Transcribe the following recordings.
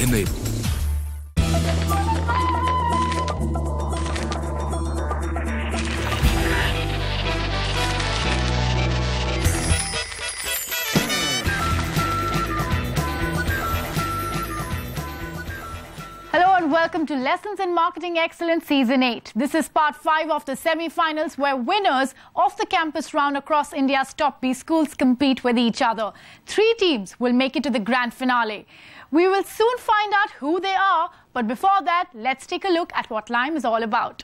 enable. Hello and welcome to Lessons in Marketing Excellence Season 8. This is part 5 of the semi-finals where winners of the campus round across India's top B schools compete with each other. 3 teams will make it to the grand finale. We will soon find out who they are, but before that, let's take a look at what L.I.M.E is all about.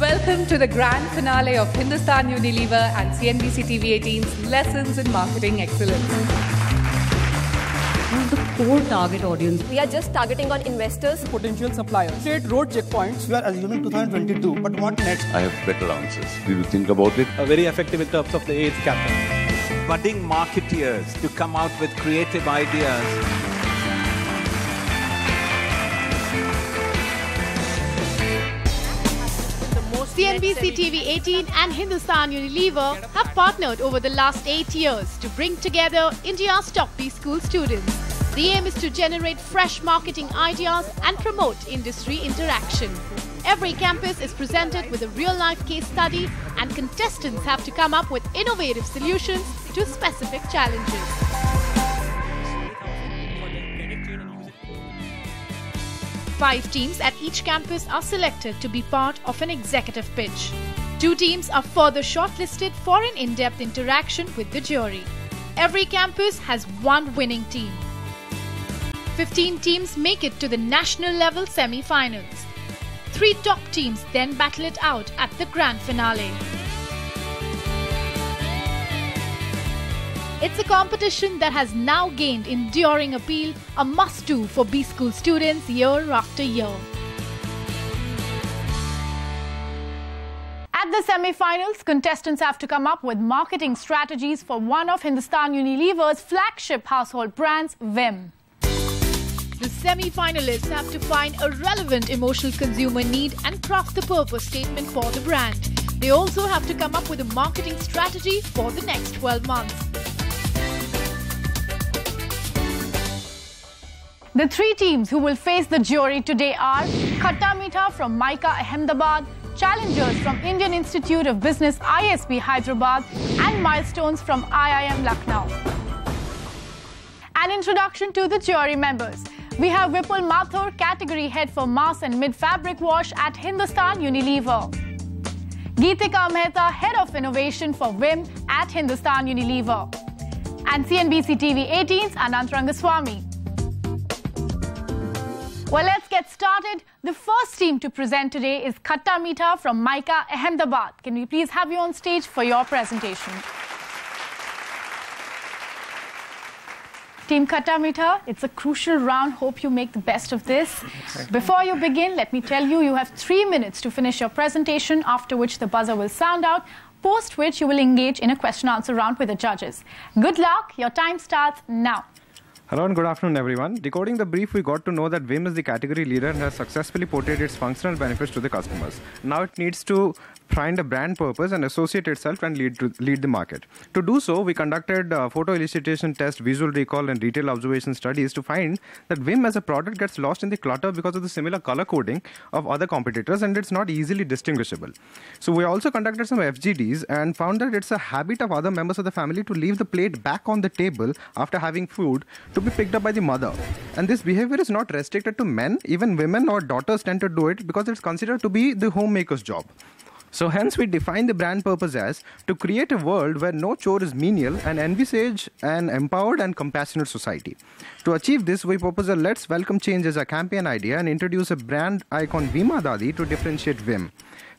Welcome to the grand finale of Hindustan Unilever and CNBC TV 18's Lessons in Marketing Excellence. Who's the core target audience? We are just targeting on investors, potential suppliers. State road checkpoints. We are assuming 2022, but what next? I have better answers. We will think about it. Very effective in terms of the 8th captain. Budding marketeers to come out with creative ideas. CNBC TV 18 and Hindustan Unilever have partnered over the last 8 years to bring together India's top B school students. The aim is to generate fresh marketing ideas and promote industry interaction. Every campus is presented with a real-life case study and contestants have to come up with innovative solutions to specific challenges. Five teams at each campus are selected to be part of an executive pitch. 2 teams are further shortlisted for an in-depth interaction with the jury. Every campus has 1 winning team. 15 teams make it to the national level semi-finals. 3 top teams then battle it out at the grand finale. It's a competition that has now gained enduring appeal, a must-do for B school students year after year. At the semi-finals, contestants have to come up with marketing strategies for one of Hindustan Unilever's flagship household brands, L.I.M.E. The semi-finalists have to find a relevant emotional consumer need and craft the purpose statement for the brand. They also have to come up with a marketing strategy for the next 12 months. The 3 teams who will face the jury today are Khatta Meetha from MICA Ahmedabad, challengers from Indian Institute of Business ISB Hyderabad, and milestones from IIM Lucknow. An introduction to the jury members. We have Vipul Mathur, category head for mass and mid-fabric wash at Hindustan Unilever. Geetika Mehta, head of innovation for L.I.M.E at Hindustan Unilever. And CNBC TV 18's Anant Rangaswamy. Well, let's get started. The first team to present today is Khatta Meetha from MICA Ahmedabad. Can we please have you on stage for your presentation? Team Khatta Meetha, it's a crucial round. Hope you make the best of this. Before you begin, let me tell you, you have 3 minutes to finish your presentation, after which the buzzer will sound out, post which you will engage in a question-answer round with the judges. Good luck. Your time starts now. Hello and good afternoon, everyone. Decoding the brief, we got to know that L.I.M.E is the category leader and has successfully portrayed its functional benefits to the customers. Now it needs to find a brand purpose and associate itself and lead the market. To do so, we conducted photo elicitation test, visual recall and retail observation studies to find that L.I.M.E as a product gets lost in the clutter because of the similar color coding of other competitors and it's not easily distinguishable. So we also conducted some FGDs and found that it's a habit of other members of the family to leave the plate back on the table after having food to be picked up by the mother. And this behavior is not restricted to men. Even women or daughters tend to do it because it's considered to be the homemaker's job. So hence we define the brand purpose as to create a world where no chore is menial and envisage an empowered and compassionate society. To achieve this, we propose a Let's Welcome Change as a campaign idea and introduce a brand icon Veema Dadi to differentiate L.I.M.E.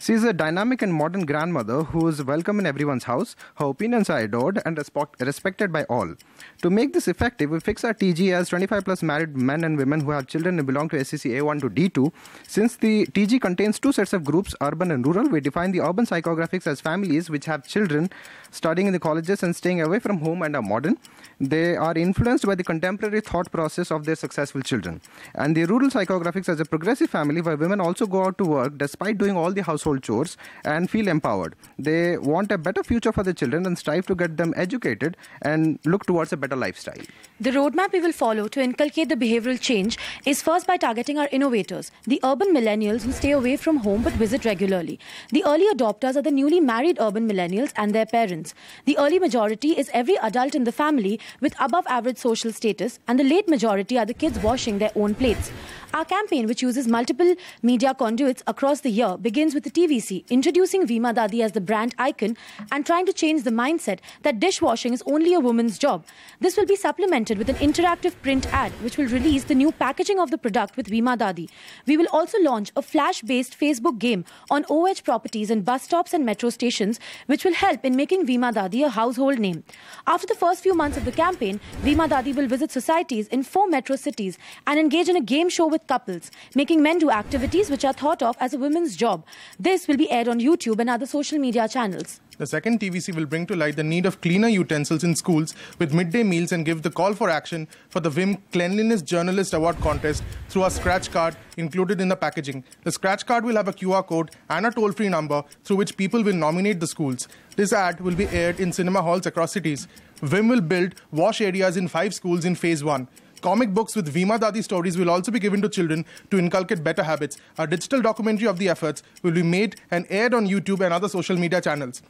She is a dynamic and modern grandmother who is welcome in everyone's house. Her opinions are adored and respected by all. To make this effective, we fix our TG as 25 plus married men and women who have children and belong to SCC A1 to D2. Since the TG contains 2 sets of groups, urban and rural, we define define the urban psychographics as families which have children studying in the colleges and staying away from home and are modern. They are influenced by the contemporary thought process of their successful children. And the rural psychographics as a progressive family where women also go out to work despite doing all the household chores and feel empowered. They want a better future for their children and strive to get them educated and look towards a better lifestyle. The roadmap we will follow to inculcate the behavioral change is first by targeting our innovators, the urban millennials who stay away from home but visit regularly. The early adopters are the newly married urban millennials and their parents. The early majority is every adult in the family with above average social status, and the late majority are the kids washing their own plates. Our campaign, which uses multiple media conduits across the year, begins with the TVC, introducing Veema Dadi as the brand icon and trying to change the mindset that dishwashing is only a woman's job. This will be supplemented with an interactive print ad, which will release the new packaging of the product with Veema Dadi. We will also launch a flash-based Facebook game on OH properties and bus stops and metro stations, which will help in making Veema Dadi a household name. After the first few months of the campaign, Veema Dadi will visit societies in 4 metro cities and engage in a game show with couples, making men do activities which are thought of as a woman's job. This will be aired on YouTube and other social media channels. The second TVC will bring to light the need of cleaner utensils in schools with midday meals and give the call for action for the WIM Cleanliness Journalist Award contest through a scratch card included in the packaging. The scratch card will have a QR code and a toll-free number through which people will nominate the schools. This ad will be aired in cinema halls across cities. WIM will build wash areas in 5 schools in phase 1. Comic books with Veema Dadi stories will also be given to children to inculcate better habits. A digital documentary of the efforts will be made and aired on YouTube and other social media channels.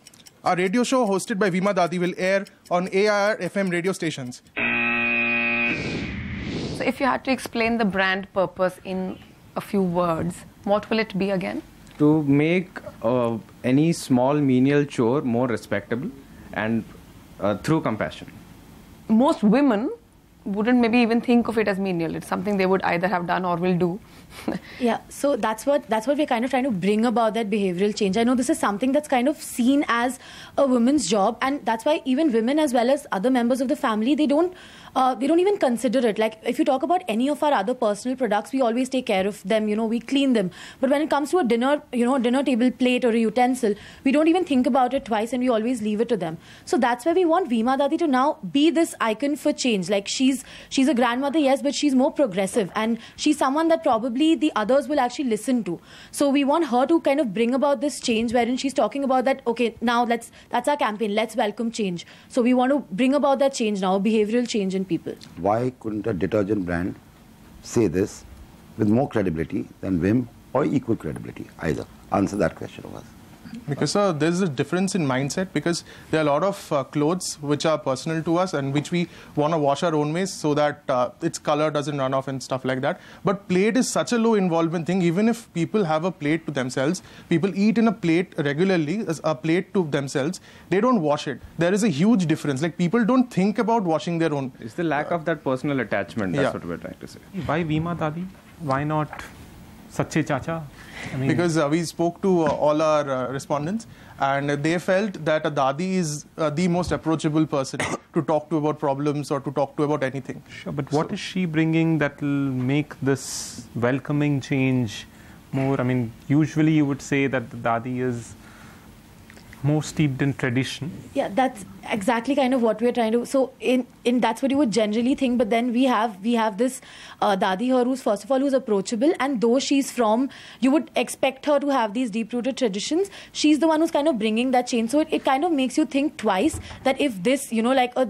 Our radio show hosted by Veema Dadi will air on AIR FM radio stations. So if you had to explain the brand purpose in a few words, what will it be again? To make any small menial chore more respectable and through compassion. Most women wouldn't maybe even think of it as menial. It's something they would either have done or will do. Yeah, so that's what we're kind of trying to bring about, that behavioral change. I know this is something that's kind of seen as a woman's job, and that's why even women as well as other members of the family, they don't even consider it. Like if you talk about any of our other personal products, we always take care of them, we clean them. But when it comes to a dinner table plate or a utensil, we don't even think about it twice and we always leave it to them. So that's why we want Veema Dadi to now be this icon for change. Like she's a grandmother, yes, but she's more progressive and she's someone that probably the others will actually listen to. So we want her to kind of bring about this change wherein she's talking about that, okay, now that's our campaign, let's welcome change. So we want to bring about that change now, behavioral change in people. Why couldn't a detergent brand say this with more credibility than Vim or equal credibility either? Answer that question of us. Because there's a difference in mindset, because there are a lot of clothes which are personal to us and which we want to wash our own ways so that its color doesn't run off and stuff like that. But plate is such a low involvement thing. Even if people have a plate to themselves, people eat in a plate regularly, as a plate to themselves, they don't wash it. There is a huge difference. Like people don't think about washing their own. It's the lack of that personal attachment. That's what we're trying to say. Why Veema Dadi? Why not Sache Chacha? Because we spoke to all our respondents and they felt that a Dadi is the most approachable person to talk to about problems or to talk to about anything. Sure, but what is she bringing that will make this welcoming change more? I mean, usually you would say that the Dadi is more steeped in tradition. Yeah, that's exactly kind of what we're trying to. So in that's what you would generally think, but then we have this Dadi here who's first of all who's approachable, and though she's from, you would expect her to have these deep-rooted traditions, she's the one who's kind of bringing that change. So it kind of makes you think twice that if this, like our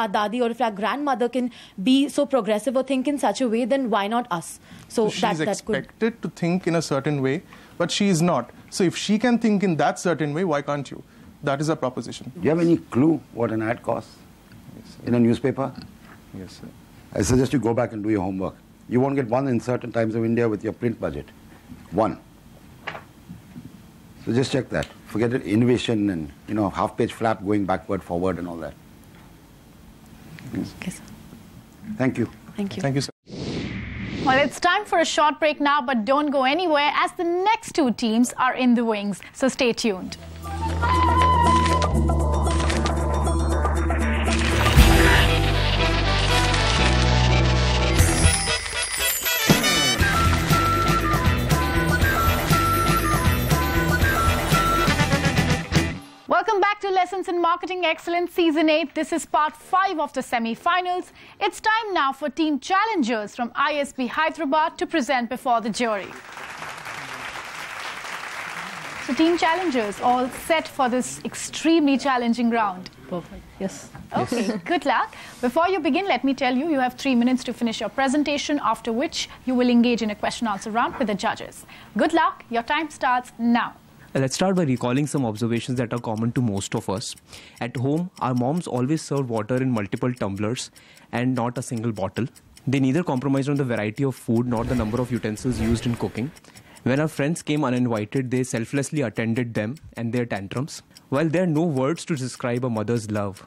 Dadi or if our grandmother can be so progressive or think in such a way, then why not us? So she's expected to think in a certain way, but she is not. So if she can think in that certain way, why can't you? That is a proposition. Do you have any clue what an ad costs in a newspaper? Yes, sir. I suggest you go back and do your homework. You won't get one in certain Times of India with your print budget. One. So just check that. Forget it, innovation and, half-page flap going backward, forward and all that. Yes. Okay, sir. Thank you. Thank you. Thank you, sir. Well, it's time for a short break now, but don't go anywhere as the next two teams are in the wings. So stay tuned. in Marketing Excellence Season 8. This is part 5 of the semi-finals. It's time now for Team Challengers from ISB Hyderabad to present before the jury. So Team Challengers, all set for this extremely challenging round? Perfect. Yes. Okay, yes. Good luck. Before you begin, let me tell you, you have 3 minutes to finish your presentation, after which you will engage in a question-answer round with the judges. Good luck. Your time starts now. Let's start by recalling some observations that are common to most of us. At home, our moms always served water in multiple tumblers and not a single bottle. They neither compromised on the variety of food nor the number of utensils used in cooking. When our friends came uninvited, they selflessly attended them and their tantrums. While there are no words to describe a mother's love,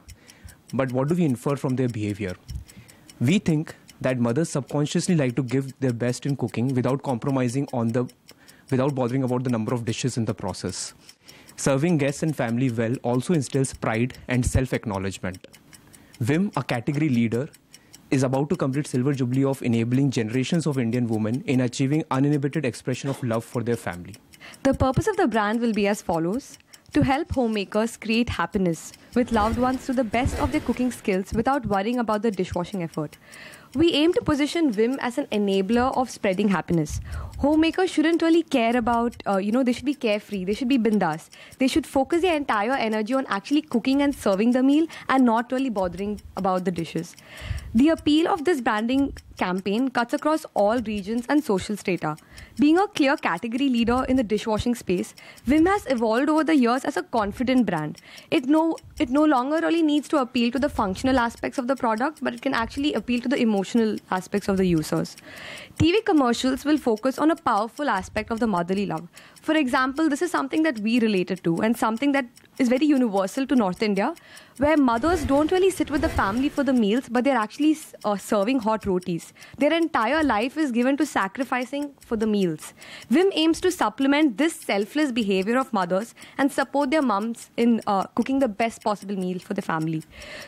but what do we infer from their behavior? We think that mothers subconsciously like to give their best in cooking without compromising without bothering about the number of dishes in the process. Serving guests and family well also instills pride and self-acknowledgement. Vim, a category leader, is about to complete Silver Jubilee of enabling generations of Indian women in achieving uninhibited expression of love for their family. The purpose of the brand will be as follows: to help homemakers create happiness with loved ones to the best of their cooking skills without worrying about the dishwashing effort. We aim to position Vim as an enabler of spreading happiness. Homemakers shouldn't really care about, they should be carefree, they should be bindas. They should focus their entire energy on actually cooking and serving the meal and not really bothering about the dishes. The appeal of this branding campaign cuts across all regions and social strata. Being a clear category leader in the dishwashing space, Vim has evolved over the years as a confident brand. It no longer really needs to appeal to the functional aspects of the product, but it can actually appeal to the emotional aspects of the users. TV commercials will focus on a powerful aspect of the motherly love. For example, this is something that we related to and something that is very universal to North India, where mothers don't really sit with the family for the meals, but they're actually serving hot rotis. Their entire life is given to sacrificing for the meals. Vim aims to supplement this selfless behavior of mothers and support their mums in cooking the best possible meal for the family.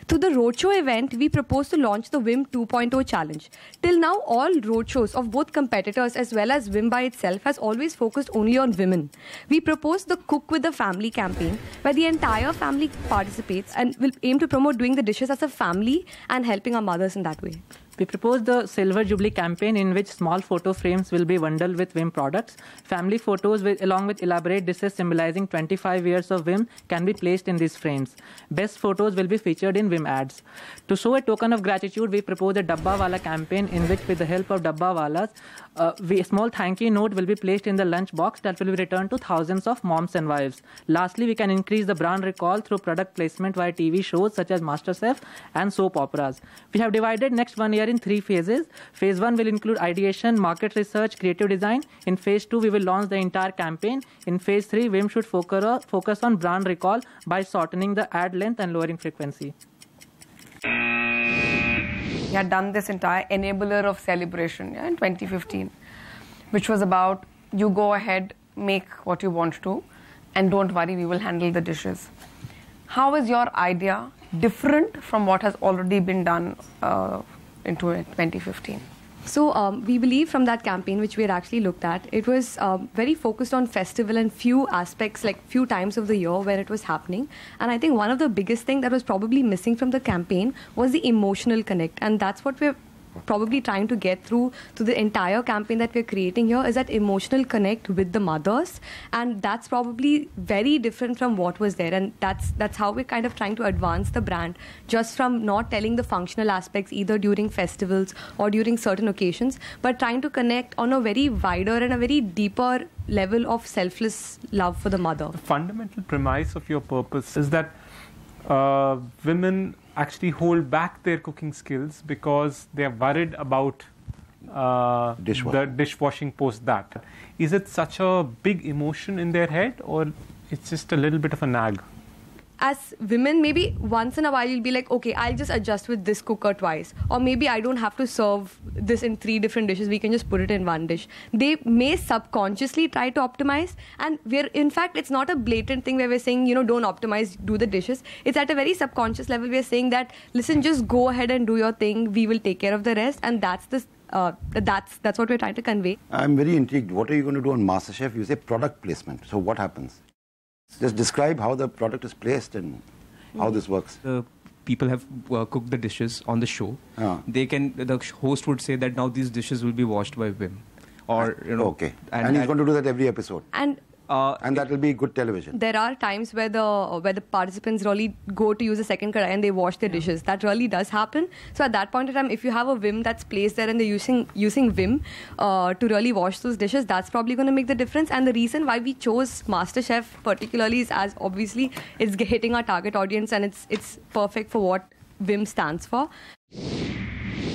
Through the roadshow event, we propose to launch the Vim 2.0 challenge. Till now, all roadshows of both competitors as well as Vim by itself has always focused only on women. We propose the Cook with the Family campaign, where the entire family participates and will aim to promote doing the dishes as a family and helping our mothers in that way. We propose the Silver Jubilee campaign, in which small photo frames will be bundled with Vim products. Family photos along with elaborate dishes symbolizing 25 years of Vim can be placed in these frames. Best photos will be featured in Vim ads. To show a token of gratitude, we propose a Dabba Wala campaign, in which with the help of Dabba Walas, a small thank you note will be placed in the lunch box that will be returned to thousands of moms and wives. Lastly, we can increase the brand recall through product placement via TV shows such as MasterChef and soap operas. We have divided next 1 year in 3 phases. Phase 1 will include ideation, market research, creative design. In phase 2, we will launch the entire campaign. In phase 3, Vim should focus on brand recall by shortening the ad length and lowering frequency. We had done this entire enabler of celebration in 2015, which was about, you go ahead, make what you want to, and don't worry, we will handle the dishes. How is your idea different from what has already been done into 2015? So we believe from that campaign, which we had actually looked at, it was very focused on festival and few aspects, like few times of the year where it was happening. And I think one of the biggest thing that was probably missing from the campaign was the emotional connect. And that's what we're probably trying to get through to the entire campaign that we're creating here, is that emotional connect with the mothers. And that's probably very different from what was there. And that's how we're kind of trying to advance the brand, just from not telling the functional aspects either during festivals or during certain occasions, but trying to connect on a very wider and a very deeper level of selfless love for the mother. The fundamental premise of your purpose is that women actually hold back their cooking skills because they are worried about the dishwashing post that. Is it such a big emotion in their head, or it's just a little bit of a nag? As women, maybe once in a while you'll be like, okay, I'll just adjust with this cooker twice. Or maybe I don't have to serve this in 3 different dishes. We can just put it in 1 dish. They may subconsciously try to optimize. And in fact, it's not a blatant thing where we're saying, don't optimize, do the dishes. It's at a very subconscious level. We're saying that, listen, just go ahead and do your thing. We will take care of the rest. And that's what we're trying to convey. I'm very intrigued. What are you going to do on MasterChef? You say product placement. So what happens? Just describe how the product is placed. And how this works. People have cooked the dishes on the show. The host would say that now these dishes will be washed by Vim, or okay, and he's going to do that every episode. And that will be good television. There are times where the participants really go to use a second karai and they wash their dishes. That really does happen. So at that point in time, if you have a Vim that's placed there and they're using Vim to really wash those dishes, that's probably going to make the difference. And the reason why we chose MasterChef particularly is as obviously it's hitting our target audience and it's perfect for what Vim stands for.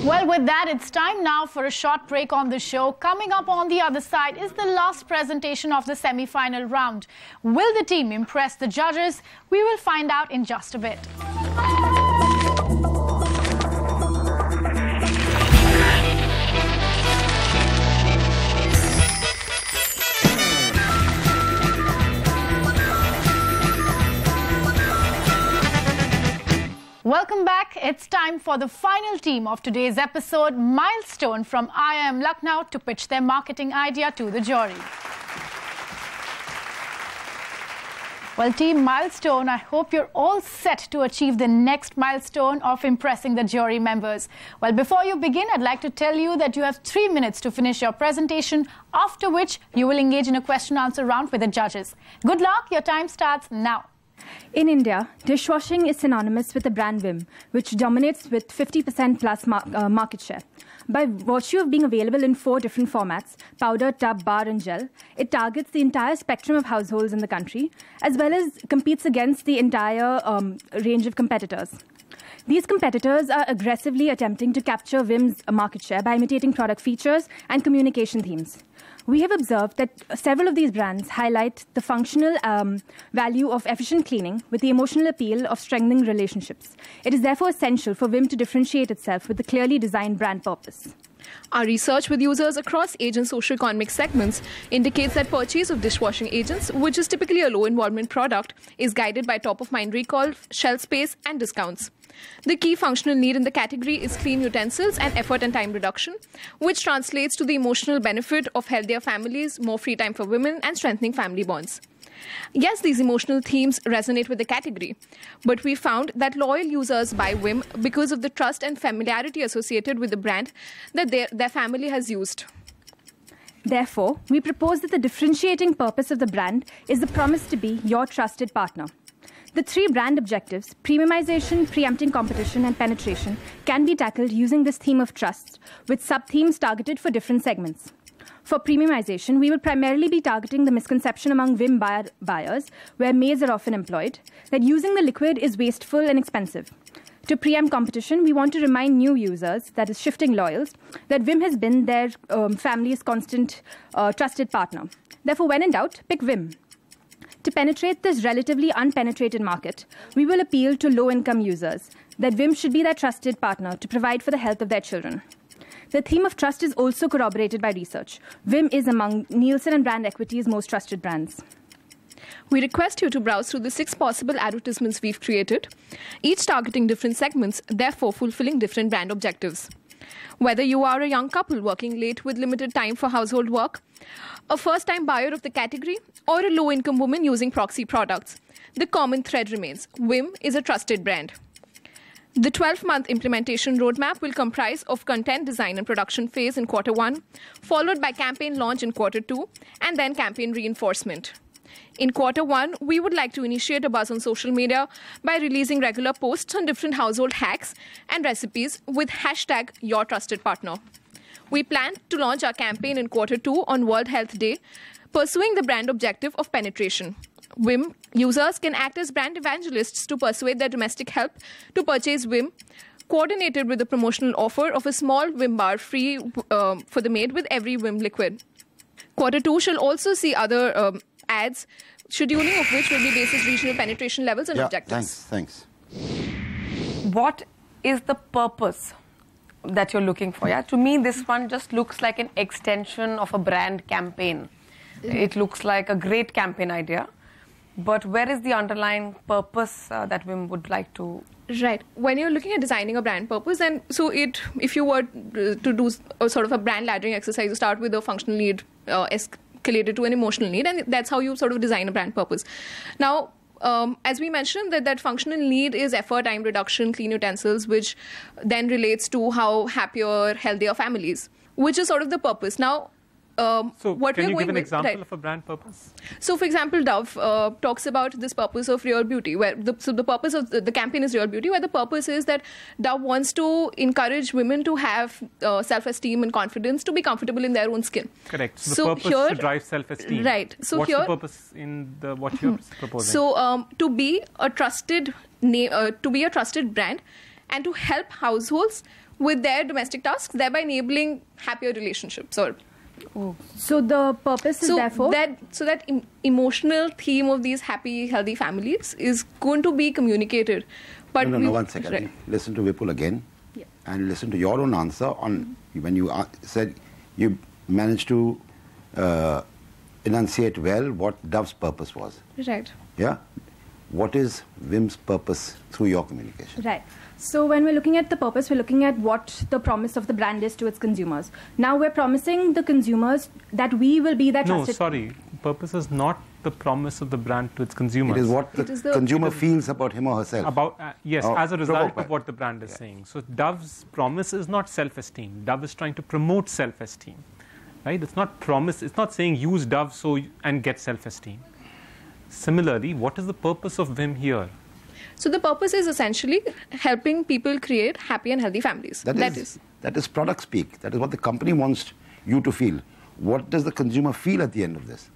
Well, with that, it's time now for a short break on the show. Coming up on the other side is the last presentation of the semi-final round. Will the team impress the judges? We will find out in just a bit. Welcome back. It's time for the final team of today's episode, Milestone from I.I.M. Lucknow, to pitch their marketing idea to the jury. Well, Team Milestone, I hope you're all set to achieve the next milestone of impressing the jury members. Well, before you begin, I'd like to tell you that you have 3 minutes to finish your presentation, after which you will engage in a question-answer round with the judges. Good luck. Your time starts now. In India, dishwashing is synonymous with the brand Vim, which dominates with 50% plus market share. By virtue of being available in 4 different formats, powder, tub, bar and gel, it targets the entire spectrum of households in the country, as well as competes against the entire range of competitors. These competitors are aggressively attempting to capture Vim's market share by imitating product features and communication themes. We have observed that several of these brands highlight the functional value of efficient cleaning with the emotional appeal of strengthening relationships. It is therefore essential for Vim to differentiate itself with a clearly designed brand purpose. Our research with users across age and socioeconomic segments indicates that purchase of dishwashing agents, which is typically a low-involvement product, is guided by top-of-mind recall, shelf space, and discounts. The key functional need in the category is clean utensils and effort and time reduction, which translates to the emotional benefit of healthier families, more free time for women, and strengthening family bonds. Yes, these emotional themes resonate with the category, but we found that loyal users buy Vim because of the trust and familiarity associated with the brand that their family has used. Therefore, we propose that the differentiating purpose of the brand is the promise to be your trusted partner. The 3 brand objectives, premiumization, preempting competition, and penetration, can be tackled using this theme of trust, with sub-themes targeted for different segments. For premiumization, we will primarily be targeting the misconception among Vim buyers, where maids are often employed, that using the liquid is wasteful and expensive. To preempt competition, we want to remind new users, that is shifting loyals, that Vim has been their family's constant trusted partner. Therefore, when in doubt, pick Vim. To penetrate this relatively unpenetrated market, we will appeal to low-income users, that Vim should be their trusted partner to provide for the health of their children. The theme of trust is also corroborated by research. Vim is among Nielsen and Brand Equity's most trusted brands. We request you to browse through the 6 possible advertisements we've created, each targeting different segments, therefore fulfilling different brand objectives. Whether you are a young couple working late with limited time for household work, a first-time buyer of the category, or a low-income woman using proxy products, the common thread remains: Vim is a trusted brand. The 12-month implementation roadmap will comprise of content design and production phase in Q1, followed by campaign launch in Q2, and then campaign reinforcement. In Q1, we would like to initiate a buzz on social media by releasing regular posts on different household hacks and recipes with hashtag #YourTrustedPartner. We plan to launch our campaign in Q2 on World Health Day, pursuing the brand objective of penetration. Vim users can act as brand evangelists to persuade their domestic help to purchase Vim, coordinated with a promotional offer of a small Vim bar free for the maid with every Vim liquid. Q2 shall also see other ads, scheduling of which will be based on regional penetration levels and objectives. Thanks. What is the purpose that you're looking for? Yeah, to me, this one just looks like an extension of a brand campaign. It looks like a great campaign idea, but where is the underlying purpose that Vim would like to? Right. When you're looking at designing a brand purpose, and so if you were to do a sort of a brand laddering exercise, you start with a functional need escalated to an emotional need, and that's how you sort of design a brand purpose. Now, as we mentioned, that functional need is effort, time reduction, clean utensils, which then relates to how happier, healthier families, which is sort of the purpose. Now, so what can we're you going give an with, example right. of a brand purpose? So, for example, Dove talks about this purpose of real beauty, where the purpose of the campaign is real beauty, where the purpose is that Dove wants to encourage women to have self-esteem and confidence to be comfortable in their own skin. Correct. So the purpose is to drive self-esteem. Right. So what's here, the purpose in what you're proposing? So to be a trusted brand, and to help households with their domestic tasks, thereby enabling happier relationships. So the purpose is therefore that emotional theme of these happy, healthy families is going to be communicated. But no, 1 second. Right. Listen to Vipul again, and listen to your own answer on when you said you managed to enunciate well what Dove's purpose was. Right. Yeah. What is Vim's purpose through your communication? Right. So when we're looking at the purpose, we're looking at what the promise of the brand is to its consumers. Now we're promising the consumers that we will be that trusted... No, sorry. Purpose is not the promise of the brand to its consumers. It is what the consumer feels about him or herself. Yes, as a result of what the brand is saying. So Dove's promise is not self-esteem. Dove is trying to promote self-esteem. Right? It's not promise. It's not saying use Dove and get self-esteem. Similarly, what is the purpose of Vim here? So the purpose is essentially helping people create happy and healthy families. That is product speak. That is what the company wants you to feel. What does the consumer feel at the end of this?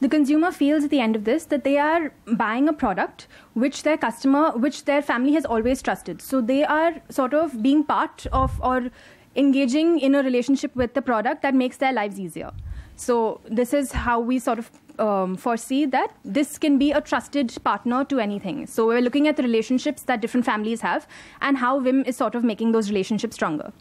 The consumer feels at the end of this that they are buying a product which their family has always trusted. So they are sort of being part of or engaging in a relationship with the product that makes their lives easier. So this is how we sort of foresee that this can be a trusted partner to anything. So we're looking at the relationships that different families have and how Vim is sort of making those relationships stronger.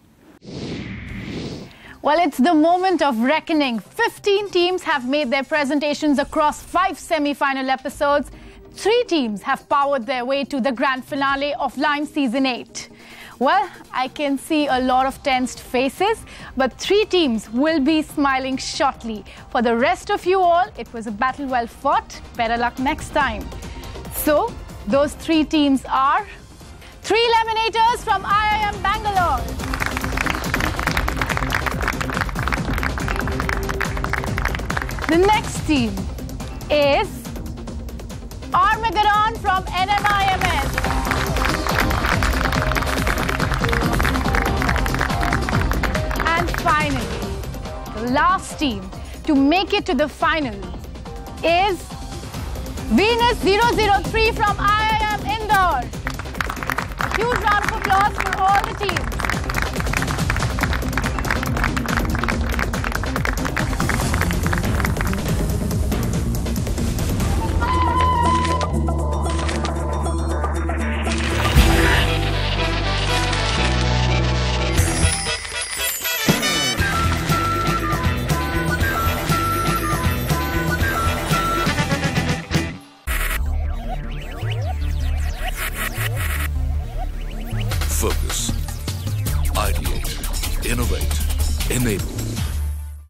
Well, it's the moment of reckoning. 15 teams have made their presentations across 5 semi-final episodes. 3 teams have powered their way to the grand finale of L.I.M.E Season 8. Well, I can see a lot of tensed faces, but 3 teams will be smiling shortly. For the rest of you all, it was a battle well fought. Better luck next time. So, those 3 teams are 3 Laminators from IIM Bangalore, the next team is Armageddon from NMIMS. And finally, the last team to make it to the final is Venus 003 from IIM Indore. A huge round of applause for all the teams. Focus, ideate, innovate, enable.